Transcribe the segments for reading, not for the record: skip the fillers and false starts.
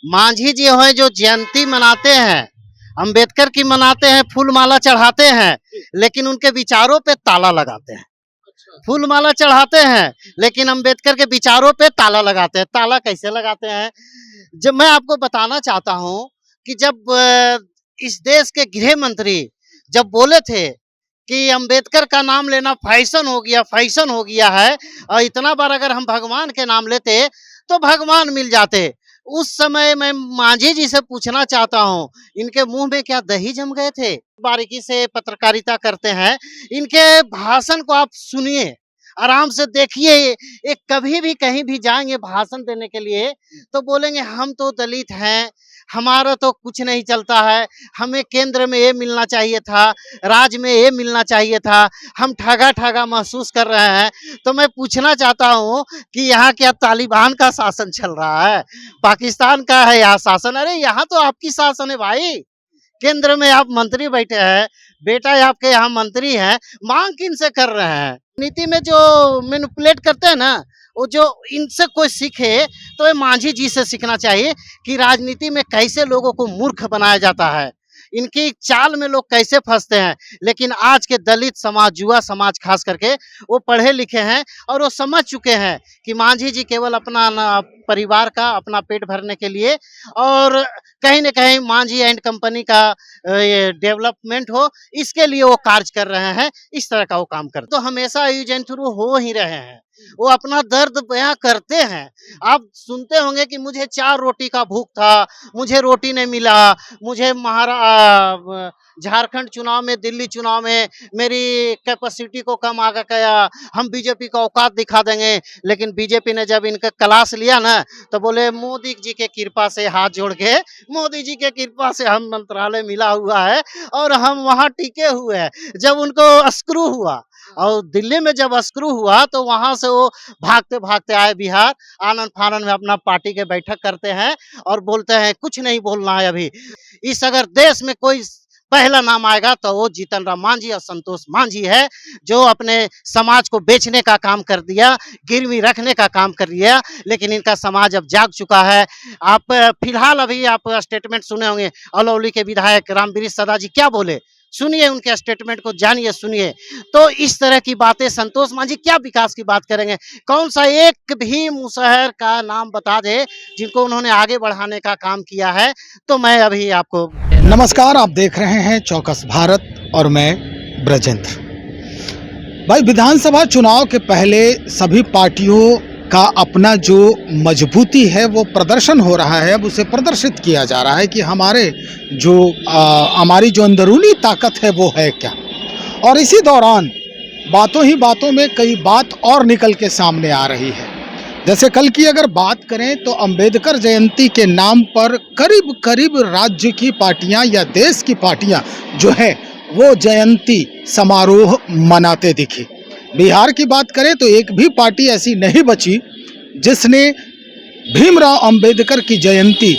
मांझी जी है जो जयंती मनाते हैं, अंबेडकर की मनाते हैं, फूल माला चढ़ाते हैं, लेकिन उनके विचारों पे ताला लगाते हैं। फूल माला चढ़ाते हैं लेकिन अंबेडकर के विचारों पे ताला लगाते हैं। ताला कैसे लगाते हैं? जब मैं आपको बताना चाहता हूं कि जब इस देश के गृह मंत्री जब बोले थे कि अंबेडकर का नाम लेना फैशन हो गया है, और इतना बार अगर हम भगवान के नाम लेते तो भगवान मिल जाते। उस समय मैं मांझी जी से पूछना चाहता हूँ, इनके मुंह में क्या दही जम गए थे? बारीकी से पत्रकारिता करते हैं, इनके भाषण को आप सुनिए, आराम से देखिए। एक कभी भी कहीं भी जाएंगे भाषण देने के लिए तो बोलेंगे हम तो दलित हैं, हमारा तो कुछ नहीं चलता है, हमें केंद्र में ये मिलना चाहिए था, राज्य में ये मिलना चाहिए था, हम ठगा ठगा महसूस कर रहे हैं। तो मैं पूछना चाहता हूँ कि यहाँ क्या तालिबान का शासन चल रहा है? पाकिस्तान का है यहाँ शासन? अरे यहाँ तो आपकी शासन है भाई। केंद्र में आप मंत्री बैठे हैं, बेटा आपके यहाँ मंत्री हैं, मांग किन से कर रहे हैं? नीति में जो मैनिपुलेट करते हैं ना, वो जो इनसे कोई सीखे तो ये मांझी जी से सीखना चाहिए कि राजनीति में कैसे लोगों को मूर्ख बनाया जाता है, इनकी चाल में लोग कैसे फंसते हैं। लेकिन आज के दलित समाज, युवा समाज खास करके, वो पढ़े लिखे हैं और वो समझ चुके हैं कि मांझी जी केवल अपना परिवार का अपना पेट भरने के लिए, और कहीं न कहीं मांझी एंड कंपनी का ये डेवलपमेंट हो, इसके लिए वो कार्य कर रहे हैं। इस तरह का वो काम करते तो हमेशा यूज एंड थ्रू हो ही रहे हैं। वो अपना दर्द बयां करते हैं। आप सुनते होंगे कि मुझे 4 रोटी का भूख था, मुझे रोटी नहीं मिला, मुझे झारखंड चुनाव में, दिल्ली चुनाव में मेरी कैपेसिटी को कम आ गया, हम बीजेपी का औकात दिखा देंगे। लेकिन बीजेपी ने जब इनका क्लास लिया ना, तो बोले मोदी जी के कृपा से, हाथ जोड़ के, मोदी जी के कृपा से हम मंत्रालय मिला हुआ है और हम वहां टिके हुए हैं। जब उनको स्क्रू हुआ और दिल्ली में जब स्क्रू हुआ तो वहां से वो भागते भागते आए बिहार, आनंद फानंद में अपना पार्टी के बैठक करते हैं और बोलते हैं कुछ नहीं बोलना है अभी। इस अगर देश में कोई पहला नाम आएगा तो वो जीतन राम मांझी और संतोष मांझी है, जो अपने समाज को बेचने का काम कर दिया, गिरवी रखने का काम कर दिया। लेकिन इनका समाज अब जाग चुका है। आप फिलहाल अभी आप स्टेटमेंट सुने होंगे, अलौली के विधायक रामवृक्ष सदा जी क्या बोले, सुनिए उनके स्टेटमेंट को, जानिए, सुनिए। तो इस तरह की बातें संतोष मांझी क्या विकास की बात करेंगे? कौन सा एक भी मुशहर का नाम बता दे जिनको उन्होंने आगे बढ़ाने का काम किया है? तो मैं अभी आपको नमस्कार, आप देख रहे हैं चौकस भारत और मैं ब्रजेंद्र। भाई, विधानसभा चुनाव के पहले सभी पार्टियों का अपना जो मजबूती है वो प्रदर्शन हो रहा है। अब उसे प्रदर्शित किया जा रहा है कि हमारी जो अंदरूनी ताकत है वो है क्या। और इसी दौरान बातों ही बातों में कई बात और निकल के सामने आ रही है। जैसे कल की अगर बात करें तो अंबेडकर जयंती के नाम पर करीब करीब राज्य की पार्टियां या देश की पार्टियां जो है वो जयंती समारोह मनाते दिखी। बिहार की बात करें तो एक भी पार्टी ऐसी नहीं बची जिसने भीमराव अंबेडकर की जयंती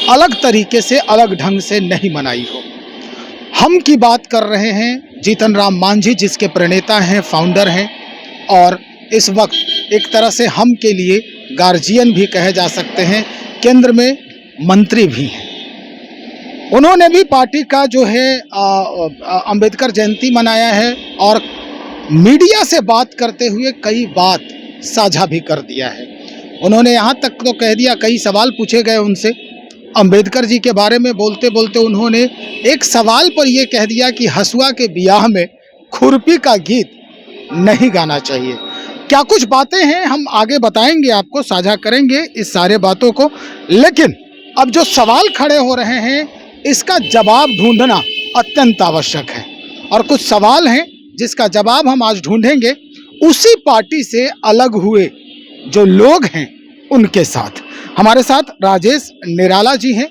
अलग तरीके से, अलग ढंग से नहीं मनाई हो। हम की बात कर रहे हैं जीतन राम मांझी, जिसके प्रणेता हैं, फाउंडर हैं, और इस वक्त एक तरह से हम के लिए गार्जियन भी कहे जा सकते हैं, केंद्र में मंत्री भी हैं। उन्होंने भी पार्टी का जो है अंबेडकर जयंती मनाया है और मीडिया से बात करते हुए कई बात साझा भी कर दिया है। उन्होंने यहाँ तक तो कह दिया, कई सवाल पूछे गए उनसे अंबेडकर जी के बारे में, बोलते बोलते उन्होंने एक सवाल पर यह कह दिया कि हसुआ के ब्याह में खुरपी का गीत नहीं गाना चाहिए। क्या कुछ बातें हैं हम आगे बताएंगे, आपको साझा करेंगे इस सारे बातों को। लेकिन अब जो सवाल खड़े हो रहे हैं इसका जवाब ढूंढना अत्यंत आवश्यक है, और कुछ सवाल हैं जिसका जवाब हम आज ढूंढेंगे उसी पार्टी से अलग हुए जो लोग हैं उनके साथ। हमारे साथ राजेश निराला जी हैं,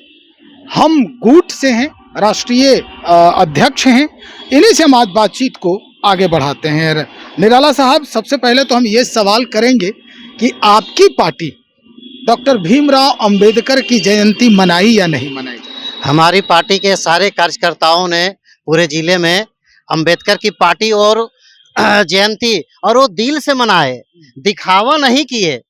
हम गूट से हैं, राष्ट्रीय अध्यक्ष हैं। इन्हीं से हम आज बातचीत को आगे बढ़ाते हैं। निराला साहब, सबसे पहले तो हम ये सवाल करेंगे कि आपकी पार्टी डॉक्टर भीमराव अंबेडकर की जयंती मनाई या नहीं मनाई? हमारी पार्टी के सारे कार्यकर्ताओं ने पूरे जिले में अंबेडकर की पार्टी और जयंती और वो दिल से मनाए, दिखावा नहीं किए।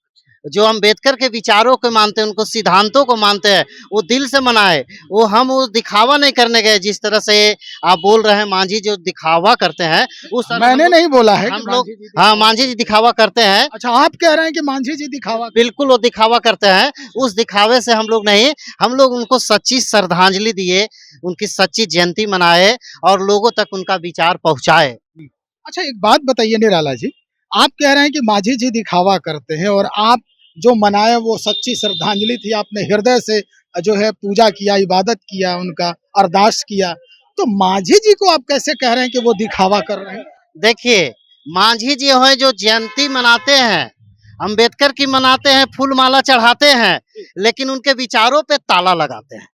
जो अम्बेडकर के विचारों को मानते हैं, उनको सिद्धांतों को मानते हैं, वो दिल से मनाए। वो दिखावा नहीं करने गए, जिस तरह से आप बोल रहे हैं मांझी जो दिखावा करते हैं, उस तरह मैंने नहीं बोला है कि हम लोग मांझी जी हाँ, दिखावा मांझी जी दिखावा करते हैं। अच्छा, आप कह रहे हैं कि मांझी जी दिखावा बिल्कुल वो दिखावा करते हैं, उस दिखावे से हम लोग नहीं, हम लोग उनको सच्ची श्रद्धांजलि दिए, उनकी सच्ची जयंती मनाए और लोगों तक उनका विचार पहुँचाए। अच्छा, एक बात बताइए निराला जी, आप कह रहे हैं कि मांझी जी दिखावा करते हैं और आप जो मनाए वो सच्ची श्रद्धांजलि थी, आपने हृदय से जो है पूजा किया, इबादत किया, उनका अरदास किया, तो मांझी जी को आप कैसे कह रहे हैं कि वो दिखावा कर रहे हैं? देखिए, मांझी जी हैं जो जयंती मनाते हैं, अम्बेडकर की मनाते हैं, फूल माला चढ़ाते हैं, लेकिन उनके विचारों पे ताला लगाते हैं।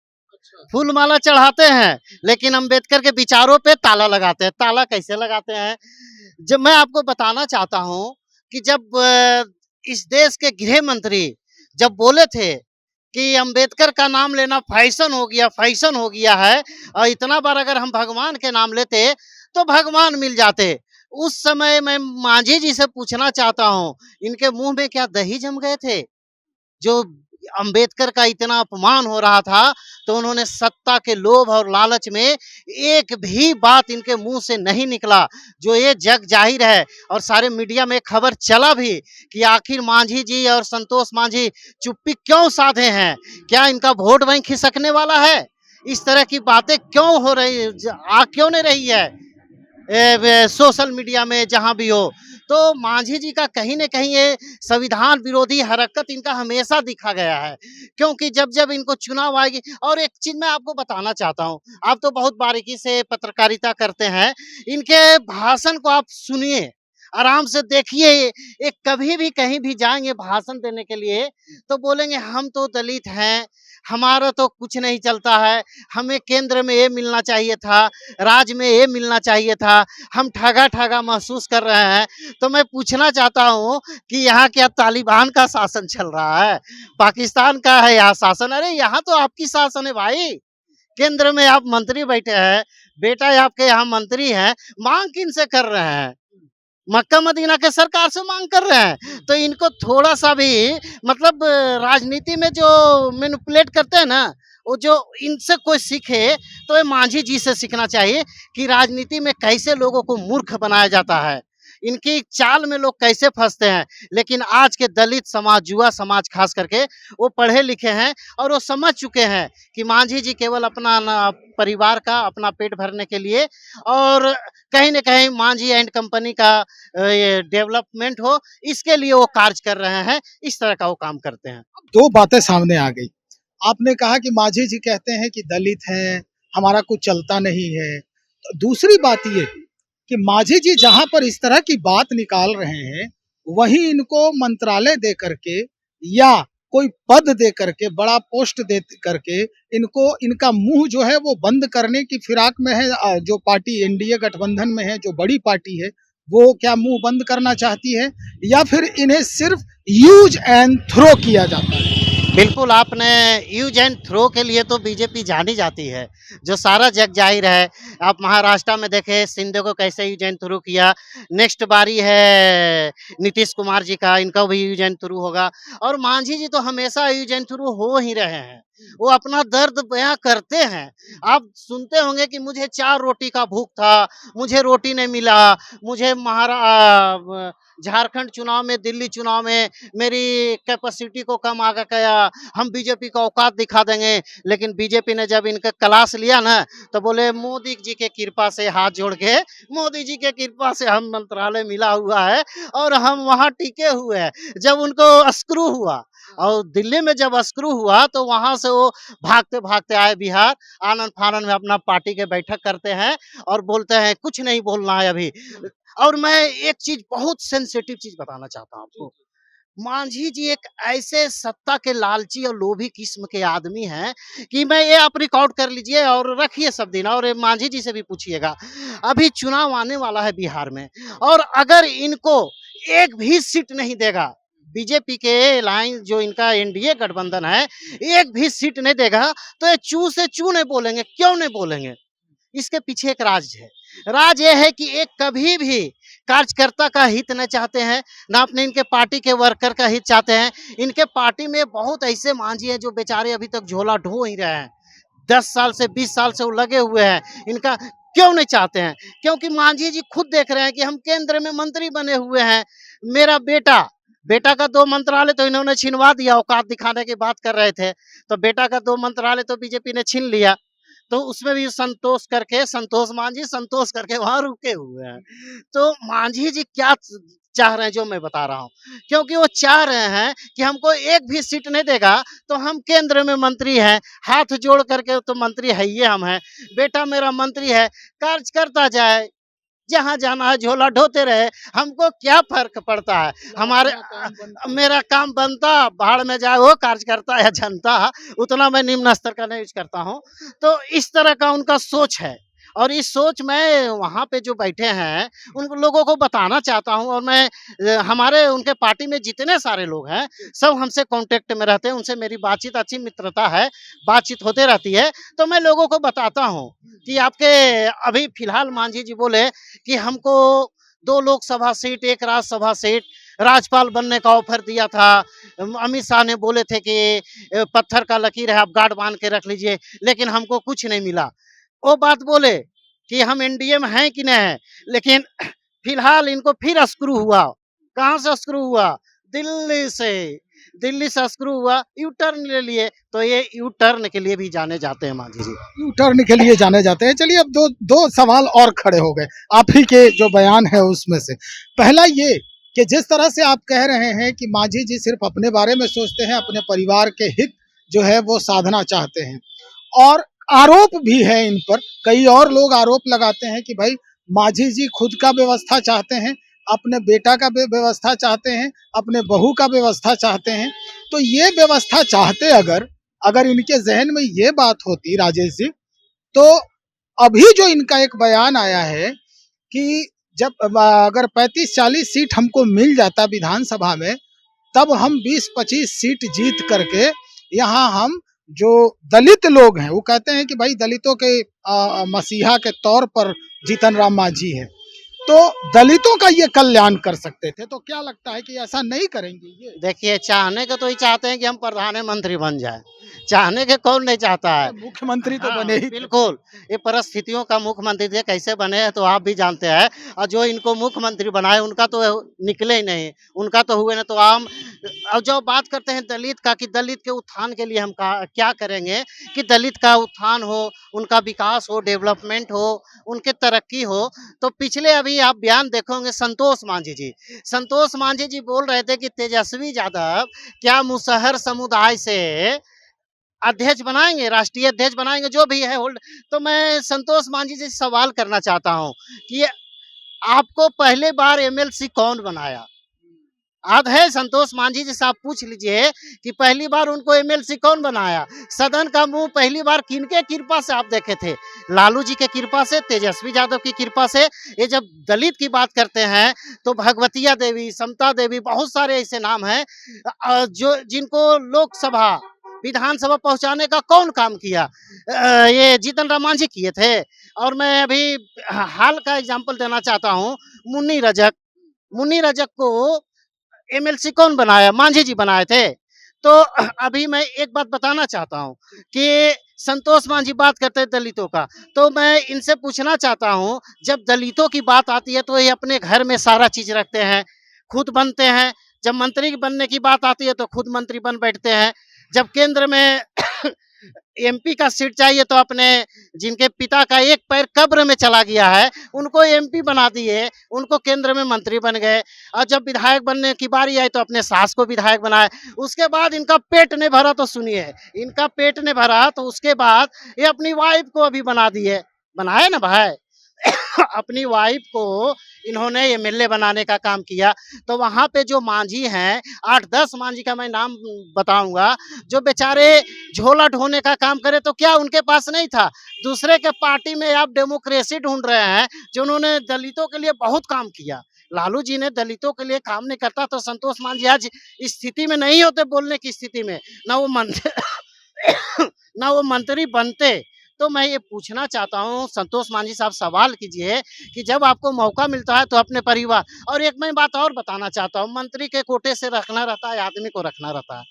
फूल माला चढ़ाते हैं, लेकिन अम्बेडकर के विचारों पे ताला लगाते हैं। ताला कैसे लगाते हैं? जब मैं आपको बताना चाहता हूँ कि जब इस देश के गृह मंत्री जब बोले थे कि अम्बेडकर का नाम लेना फैशन हो गया है और इतना बार अगर हम भगवान के नाम लेते तो भगवान मिल जाते। उस समय मैं मांझी जी से पूछना चाहता हूँ, इनके मुंह में क्या दही जम गए थे? जो अम्बेडकर का इतना अपमान हो रहा था, तो उन्होंने सत्ता के लोभ और लालच में एक भी बात इनके मुँह से नहीं निकला, जो ये जग जाहिर है और सारे मीडिया में खबर चला भी कि आखिर मांझी जी और संतोष मांझी चुप्पी क्यों साधे हैं? क्या इनका वोट बैंक खिसकने वाला है? इस तरह की बातें क्यों हो रही आ क्यों नहीं रही है? सोशल मीडिया में जहाँ भी हो, तो मांझी जी का कहीं न कहीं ये संविधान विरोधी हरकत इनका हमेशा दिखा गया है। क्योंकि जब-जब इनको चुनाव आएगी और एक चीज़ मैं आपको बताना चाहता हूँ, आप तो बहुत बारीकी से पत्रकारिता करते हैं, इनके भाषण को आप सुनिए, आराम से देखिए, ये कभी भी कहीं भी जाएँगे भाषण देने के लिए, तो बोलेंगे हम तो दलित हैं, हमारा तो कुछ नहीं चलता है, हमें केंद्र में ये मिलना चाहिए था, राज्य में ये मिलना चाहिए था, हम ठगा-ठगा महसूस कर रहे हैं। तो मैं पूछना चाहता हूँ कि यहाँ क्या तालिबान का शासन चल रहा है? पाकिस्तान का है यहाँ शासन? अरे यहाँ तो आपकी शासन है भाई। केंद्र में आप मंत्री बैठे हैं, बेटा आपके यहाँ मंत्री हैं, माँग किनसे कर रहे हैं? मक्का मदीना के सरकार से माँग कर रहे हैं। तो इनको थोड़ा-सा भी मतलब राजनीति में जो मैनिपुलेट करते हैं ना, वो जो इनसे कोई सीखे तो ये मांझी जी से सीखना चाहिए कि राजनीति में कैसे लोगों को मूर्ख बनाया जाता है। इनकी चाल में लोग कैसे फँसते हैं। लेकिन आज के दलित समाज, युवा समाज ख़ास करके वो पढ़े लिखे हैं और वो समझ चुके हैं कि मांझी जी केवल अपना ना परिवार का अपना पेट भरने के लिए और कहीं न कहीं मांझी एंड कंपनी का ये डेवलपमेंट हो, इसके लिए वो कार्य कर रहे हैं, इस तरह का वो काम करते हैं। 2 बातें सामने आ गई। आपने कहा कि मांझी जी कहते हैं कि दलित हैं, हमारा कुछ चलता नहीं है। तो दूसरी बात ये कि मांझी जी जहाँ पर इस तरह की बात निकाल रहे हैं, वहीं इनको मंत्रालय दे करके या कोई पद दे करके, बड़ा पोस्ट दे करके इनको इनका मुँह जो है वो बंद करने की फिराक में है। जो पार्टी एनडीए गठबंधन में है, जो बड़ी पार्टी है, वो क्या मुँह बंद करना चाहती है या फिर इन्हें सिर्फ यूज़ एंड थ्रो किया जाता है? बिल्कुल, आपने यूज़ एंड थ्रो के लिए तो बीजेपी जानी जाती है, जो सारा जग ज़ाहिर है। आप महाराष्ट्र में देखें शिंदे को कैसे यूज़ एंड थ्रो किया, नेक्स्ट बारी है नीतीश कुमार जी का, इनका भी यूज़ एंड थ्रो होगा और मांझी जी तो हमेशा यूज़ एंड थ्रो हो ही रहे हैं। वो अपना दर्द बयाँ करते हैं। आप सुनते होंगे कि मुझे 4 रोटी का भूख था, मुझे रोटी नहीं मिला, मुझे झारखंड चुनाव में, दिल्ली चुनाव में मेरी कैपेसिटी को कम आ गया, हम बीजेपी का औकात दिखा देंगे। लेकिन बीजेपी ने जब इनका क्लास लिया ना, तो बोले मोदी जी के कृपा से हाथ जोड़ के, मोदी जी के कृपा से हम मंत्रालय मिला हुआ है और हम वहाँ टिके हुए हैं। जब उनको स्क्रू हुआ और दिल्ली में जब स्क्रू हुआ तो वहाँ से वो भागते-भागते आए बिहार, आनन-फानन में अपना पार्टी के बैठक करते हैं और बोलते हैं कुछ नहीं बोलना है अभी। और मैं एक चीज़ बहुत सेंसिटिव चीज़ बताना चाहता हूँ आपको। मांझी जी एक ऐसे सत्ता के लालची और लोभी किस्म के आदमी हैं कि मैं ये आप रिकॉर्ड कर लीजिए और रखिए सब दिन और ये मांझी जी से भी पूछिएगा। अभी चुनाव आने वाला है बिहार में और अगर इनको एक भी सीट नहीं देगा, बीजेपी के लाइन जो इनका एनडीए गठबंधन है, एक भी सीट नहीं देगा, तो ये चू से चू नहीं बोलेंगे। क्यों नहीं बोलेंगे? इसके पीछे एक राज है। राज ये है कि एक कार्यकर्ता का हित न चाहते हैं, ना अपने इनके पार्टी के वर्कर का हित चाहते हैं। इनके पार्टी में बहुत ऐसे मांझी हैं जो बेचारे अभी तक झोला ढो ही रहे हैं। 10 साल से 20 साल से वो लगे हुए हैं। इनका क्यों नहीं चाहते हैं? क्योंकि मांझी जी खुद देख रहे हैं कि हम केंद्र में मंत्री बने हुए हैं। मेरा बेटा बेटा का 2 मंत्रालय तो इन्होंने छिनवा दिया, औकात दिखाने की बात कर रहे थे। तो बेटा का 2 मंत्रालय तो बीजेपी ने छीन लिया। तो उसमें भी संतोष मांझी संतोष करके वहाँ रुके हुए हैं। तो मांझी जी क्या चाह रहे हैं जो मैं बता रहा हूँ। क्योंकि वो चाह रहे हैं कि हमको एक भी सीट नहीं देगा तो हम केंद्र में मंत्री हैं, हाथ जोड़ करके तो मंत्री है ही हम हैं। बेटा मेरा मंत्री है, कार्य करता जाए, जहाँ जाना है झोला ढोते रहे, हमको क्या फ़र्क पड़ता है? हमारे मेरा काम बनता, भाड़ में जाए वो कार्यकर्ता या जनता, उतना मैं निम्न स्तर का नहीं यूज़ करता हूँ। तो इस तरह का उनका सोच है और इस सोच मैं वहाँ पे जो बैठे हैं, उन लोगों को बताना चाहता हूँ और मैं हमारे उनके पार्टी में जितने सारे लोग हैं, सब हमसे कॉन्टैक्ट में रहते हैं, उनसे मेरी बातचीत अच्छी मित्रता है, बातचीत होते रहती है। तो मैं लोगों को बताता हूँ कि आपके अभी फ़िलहाल मांझी जी बोले कि हमको 2 लोकसभा सीट, 1 राज्यसभा सीट, राज्यपाल बनने का ऑफ़र दिया था। अमित शाह ने बोले थे कि पत्थर का लकीर है, आप गाँठ बाँध के रख लीजिए, लेकिन हमको कुछ नहीं मिला। वो बात बोले कि हम एनडीए में हैं कि नहीं हैं, लेकिन फ़िलहाल इनको फिर स्क्रू हुआ। कहाँ से स्क्रू हुआ? दिल्ली से। दिल्ली से स्क्रू हुआ, यू टर्न ले लिए, तो ये यू टर्न के लिए भी जाने जाते हैं मांझी जी। यू टर्न के लिए जाने जाते हैं। चलिए अब दो सवाल और खड़े हो गए आप ही के जो बयान है उसमें से। पहला ये कि जिस तरह से आप कह रहे हैं कि मांझी जी सिर्फ अपने बारे में सोचते हैं, अपने परिवार के हित जो है वो साधना चाहते हैं, और आरोप भी है इन पर, कई और लोग आरोप लगाते हैं कि भाई मांझी जी खुद का व्यवस्था चाहते हैं, अपने बेटा का व्यवस्था चाहते हैं, अपने बहू का व्यवस्था चाहते हैं। तो ये व्यवस्था चाहते अगर इनके ज़हन में ये बात होती राजेश जी, तो अभी जो इनका एक बयान आया है कि जब अगर 35-40 सीट हमको मिल जाता विधानसभा में, तब हम 20-25 सीट जीत करके यहाँ हम जो दलित लोग हैं, वो कहते हैं कि भाई दलितों के मसीहा के तौर पर जीतन राम मांझी है, तो दलितों का ये कल्याण कर सकते थे। तो क्या लगता है कि ऐसा नहीं करेंगे ये? देखिए, चाहने को तो ही चाहते हैं कि हम प्रधानमंत्री बन जाएँ। चाहने के कौन नहीं चाहता है? मुख्यमंत्री तो हाँ, बने ही थे। बिल्कुल। ये परिस्थितियों का मुख्यमंत्री थे, कैसे बने हैं तो आप भी जानते हैं और जो इनको मुख्यमंत्री बनाए उनका तो निकले ही नहीं, उनका तो हुए ना तो आम। और जो बात करते हैं दलित का कि दलित के उत्थान के लिए हम क्या करेंगे कि दलित का उत्थान हो, उनका विकास हो, डेवलपमेंट हो, उनकी तरक्की हो। तो पिछले अभी आप बयान देखोगे संतोष मांझी जी। संतोष मांझी जी बोल रहे थे कि तेजस्वी यादव क्या मुसहर समुदाय से अध्यक्ष बनाएँगे, राष्ट्रीय अध्यक्ष बनाएँगे, जो भी है होल्ड। तो मैं संतोष मांझी जी से सवाल करना चाहता हूँ कि आपको पहली बार एमएलसी कौन बनाया? याद है संतोष मांझी जी से आप पूछ लीजिए कि पहली बार उनको एमएलसी कौन बनाया? सदन का मुँह पहली बार किनके कृपा से आप देखे थे? लालू जी के कृपा से, तेजस्वी यादव की कृपा से। ये जब दलित की बात करते हैं तो भगवतिया देवी, समता देवी, बहुत सारे ऐसे नाम हैं जो जिनको लोकसभा विधानसभा पहुंचाने का कौन काम किया? ये जीतन राम मांझी किए थे। और मैं अभी हाल का एग्जांपल देना चाहता हूँ, मुन्नी रजक। मुन्नी रजक को एमएलसी कौन बनाया? मांझी जी बनाए थे। तो अभी मैं एक बात बताना चाहता हूँ कि संतोष मांझी बात करते हैं दलितों का, तो मैं इनसे पूछना चाहता हूँ, जब दलितों की बात आती है तो ये अपने घर में सारा चीज़ रखते हैं, खुद बनते हैं। जब मंत्री बनने की बात आती है तो खुद मंत्री बन बैठते हैं। जब केंद्र में एमपी का सीट चाहिए तो अपने जिनके पिता का एक पैर कब्र में चला गया है, उनको एमपी बना दिए, उनको केंद्र में मंत्री बन गए। और जब विधायक बनने की बारी आई तो अपने सास को विधायक बनाए। उसके बाद इनका पेट नहीं भरा तो सुनिए, इनका पेट नहीं भरा तो उसके बाद ये अपनी वाइफ को अभी बना दिए। बनाए ना भाई? अपनी वाइफ को इन्होंने एमएलए बनाने का काम किया। तो वहाँ पे जो मांझी हैं, 8-10 मांझी का मैं नाम बताऊँगा, जो बेचारे झोला ढोने का काम करे, तो क्या उनके पास नहीं था? दूसरे के पार्टी में आप डेमोक्रेसी ढूँढ रहे हैं, जिन्होंने दलितों के लिए बहुत काम किया। लालू जी ने दलितों के लिए काम नहीं करता तो संतोष मांझी आज इस स्थिति में नहीं होते, बोलने की स्थिति में। ना वो मंत्री ना वो मंत्री बनते। तो मैं ये पूछना चाहता हूँ संतोष मांझी साहब, सवाल कीजिए कि जब आपको मौका मिलता है तो अपने परिवार, और एक मैं बात और बताना चाहता हूँ, मंत्री के कोटे से रखना रहता है, आदमी को रखना रहता है,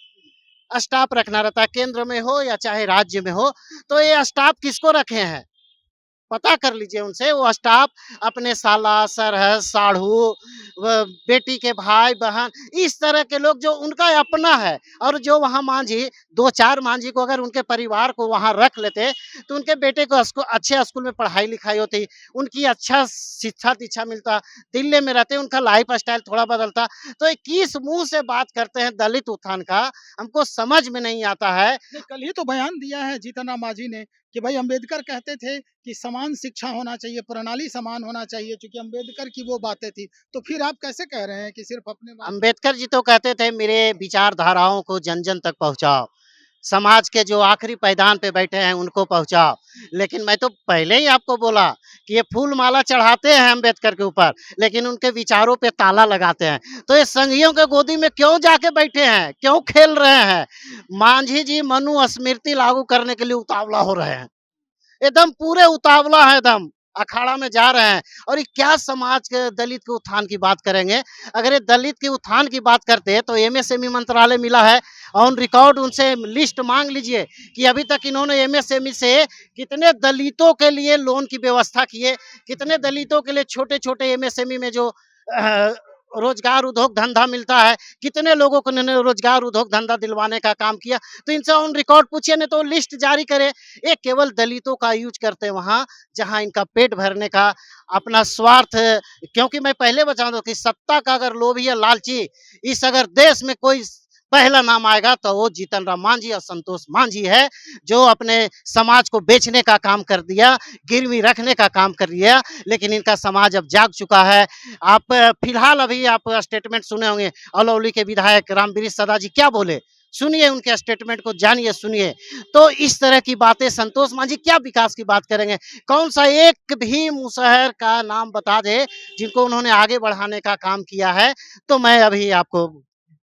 स्टाफ रखना रहता है, केंद्र में हो या चाहे राज्य में हो, तो ये स्टाफ किसको रखे हैं पता कर लीजिए उनसे। वो स्टाफ अपने साला, सरहद, साढ़ू, बेटी के भाई बहन, इस तरह के लोग जो उनका अपना है, और जो वहाँ मांझी 2-4 मांझी को अगर उनके परिवार को वहाँ रख लेते तो उनके बेटे को अच्छे स्कूल में पढ़ाई लिखाई होती, उनकी अच्छा शिक्षा दीक्षा मिलता, दिल्ली में रहते उनका लाइफ स्टाइल थोड़ा बदलता। तो ये किस मुंह से बात करते हैं दलित उत्थान का, हमको समझ में नहीं आता है। कल ही तो बयान दिया है जीतन राम मांझी ने कि भाई अंबेडकर कहते थे कि समान शिक्षा होना चाहिए, प्रणाली समान होना चाहिए, क्योंकि अंबेडकर की वो बातें थी। तो फिर आप कैसे कह रहे हैं कि सिर्फ अपने अंबेडकर जी तो कहते थे मेरे विचारधाराओं को जन जन तक पहुंचाओ, समाज के जो आखिरी पायदान पे बैठे हैं उनको पहुंचाओ। लेकिन मैं तो पहले ही आपको बोला कि ये फूल माला चढ़ाते हैं अंबेडकर के ऊपर, लेकिन उनके विचारों पे ताला लगाते हैं। तो ये संघियों के गोदी में क्यों जाके बैठे हैं, क्यों खेल रहे हैं? मांझी जी मनु स्मृति लागू करने के लिए उतावला हो रहे हैं, एकदम पूरे उतावला है, एकदम अखाड़ा में जा रहे हैं। और ये क्या समाज के दलित के उत्थान की बात करेंगे? अगर ये दलित के उत्थान की बात करते तो एमएसएमई मंत्रालय मिला है, ऑन रिकॉर्ड उनसे लिस्ट मांग लीजिए कि अभी तक इन्होंने एमएसएमई से कितने दलितों के लिए लोन की व्यवस्था किए, कितने दलितों के लिए छोटे छोटे एमएसएमई में जो रोजगार उद्योग धंधा मिलता है, कितने लोगों को इन्होंने रोजगार उद्योग धंधा दिलवाने का काम किया। तो इनसे ऑन रिकॉर्ड पूछिए, नहीं तो लिस्ट जारी करे। ये केवल दलितों का यूज करते हैं वहां जहां इनका पेट भरने का अपना स्वार्थ। क्योंकि मैं पहले बता दूं कि सत्ता का अगर लोभी या लालची इस अगर देश में कोई पहला नाम आएगा तो वो जीतन राम मांझी और संतोष मांझी है, जो अपने समाज को बेचने का काम कर दिया, गिरवी रखने का काम कर दिया। लेकिन इनका समाज अब जाग चुका है। आप फिलहाल अभी आप स्टेटमेंट सुने होंगे, अलौली के विधायक रामवृक्ष सदा जी क्या बोले, सुनिए उनके स्टेटमेंट को, जानिए, सुनिए। तो इस तरह की बातें संतोष मांझी क्या विकास की बात करेंगे? कौन सा एक भी मुसहर का नाम बता दे जिनको उन्होंने आगे बढ़ाने का काम किया है? तो मैं अभी आपको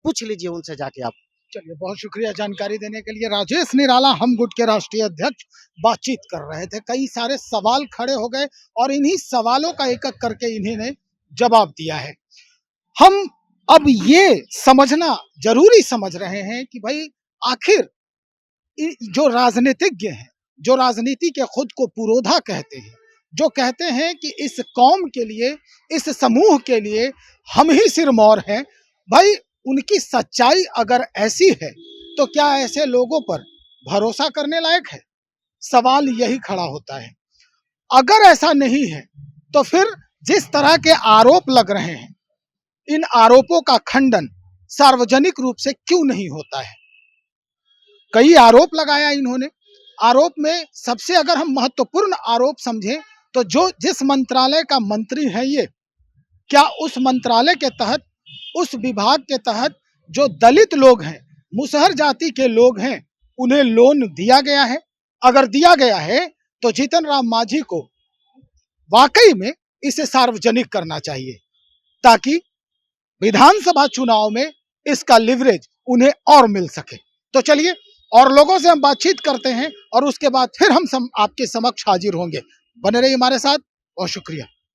पूछ लीजिए उनसे जाके आप। चलिए, बहुत शुक्रिया जानकारी देने के लिए। राजेश निराला, हम गुट के राष्ट्रीय अध्यक्ष, बातचीत कर रहे थे। कई सारे सवाल खड़े हो गए और इन्हीं सवालों का एक एक करके इन्होंने जवाब दिया है। हम अब ये समझना जरूरी समझ रहे हैं कि भाई आखिर जो राजनीतिज्ञ हैं, जो राजनीति के खुद को पुरोधा कहते हैं, जो कहते हैं कि इस कौम के लिए, इस समूह के लिए हम ही सिरमौर हैं, भाई उनकी सच्चाई अगर ऐसी है तो क्या ऐसे लोगों पर भरोसा करने लायक है? सवाल यही खड़ा होता है। अगर ऐसा नहीं है तो फिर जिस तरह के आरोप लग रहे हैं, इन आरोपों का खंडन सार्वजनिक रूप से क्यों नहीं होता है? कई आरोप लगाया इन्होंने। आरोप में सबसे अगर हम महत्वपूर्ण आरोप समझें तो जो जिस मंत्रालय का मंत्री है ये, क्या उस मंत्रालय के तहत, उस विभाग के तहत जो दलित लोग हैं, मुसहर जाति के लोग हैं, उन्हें लोन दिया गया है? अगर दिया गया है तो जीतन राम मांझी को वाकई में इसे सार्वजनिक करना चाहिए, ताकि विधानसभा चुनाव में इसका लिवरेज उन्हें और मिल सके। तो चलिए, और लोगों से हम बातचीत करते हैं और उसके बाद फिर हम आपके समक्ष हाजिर होंगे। बने रहिए हमारे साथ, और शुक्रिया।